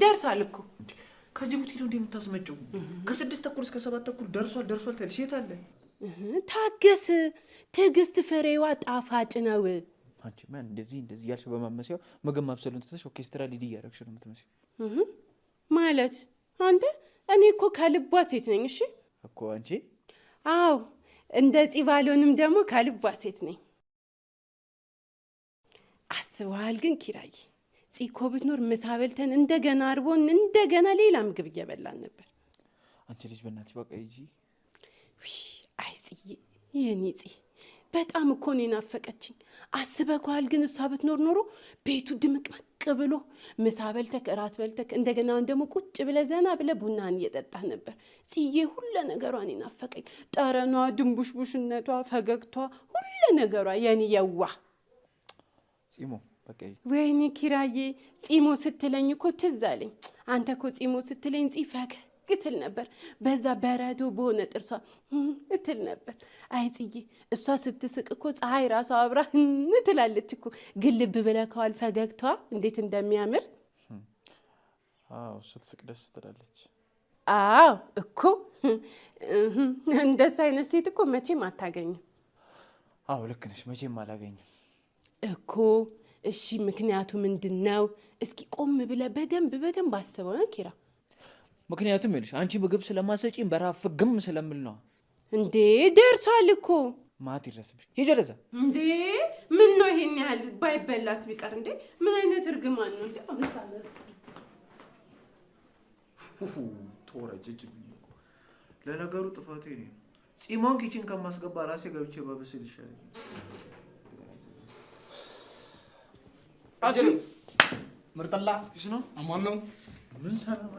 ደርሷል እኮ ከጅቡቲ ነው እንደምታስመጪው ከ6 ተኩል እስከ 7 ተኩል ደርሷል ታልሽ የት አለ ታገስ ትዕግስት ፍሬዋ ጣፋጭ ነው አንቺ ማን እንደዚህ ያልሽ በማመሲያው ምግብ ማብሰሉን ተተሽ ኦርኬስትራ ሊዲ ያረክሽ ነው የምትመስለው ማለት አንተ እኔ እኮ ከልቧ ሴት ነኝ እሺ እኮ አንቺ አው እንደ ጺባሎንም ደግሞ ከልቧ ሴት ነኝ አስዋል ግን ኪራይ ጺኮ ብትኖር መሳበልተን እንደገና አርቦን እንደገና ሌላ ምግብ እየበላን ነበር አንቺ ልጅ በእናትሽ በቃ ይጂ አይ ጽዬ የኔ ጽ በጣም እኮ ነው ናፈቀችኝ አስበኳል ግን እሷ ብትኖር ኖሮ ቤቱ ድምቅመቅ ብሎ መሳበልተክ እራት በልተክ እንደገና ደግሞ ቁጭ ብለ ዘና ብለ ቡናን እየጠጣህ ነበር ጽዬ ሁሉ ነገሯን ናፈቀኝ ጠረኗ ድንቡሽቡሽነቷ ፈገግቷ ሁሉ ነገሯ የኔ የዋ ጺሞ በቃ ወይኔ ኪራዬ ጺሞ ስትለኝ እኮ ትዝ አለኝ አንተ እኮ ጺሞ ስትለኝ ጽፈክ ክትል ነበር በዛ በረዶ በሆነ ጥርሷ እትል ነበር አይ ጽዬ እሷ ስትስቅ እኮ ፀሐይ ራሷ አብራ እንትላለች እኮ ግልብ ብለከዋል ፈገግቷ እንዴት እንደሚያምር አዎ ስትስቅ ደስ ትላለች አዎ እኮ እንደሱ አይነት ሴት እኮ መቼም አታገኝም አዎ ልክ ነሽ መቼም አላገኝም እኮ እሺ ምክንያቱ ምንድነው እስኪ ቆም ብለ በደንብ አስበው ነው ኪራ ምክንያቱም ይልሽ አንቺ ምግብ ስለማሰጪኝ በራፍ ግም ስለምል ነው እንዴ ደርሷል እኮ ማት ይረስብሽ ይጀለዛ እንዴ ምን ነው ይሄን ያህል ባይበላስ ቢቀር እንዴ ምን አይነት እርግማን ነው እንዴ አመሳለ ተወረጅጅ ለነገሩ ጥፋቴ ነው ጺሞን ኪችን ከማስገባ ራሴ ገብቼ ባበስል ይሻላል አጂ ምርጠላ እሺ ነው አማን ነው ምን ሰላም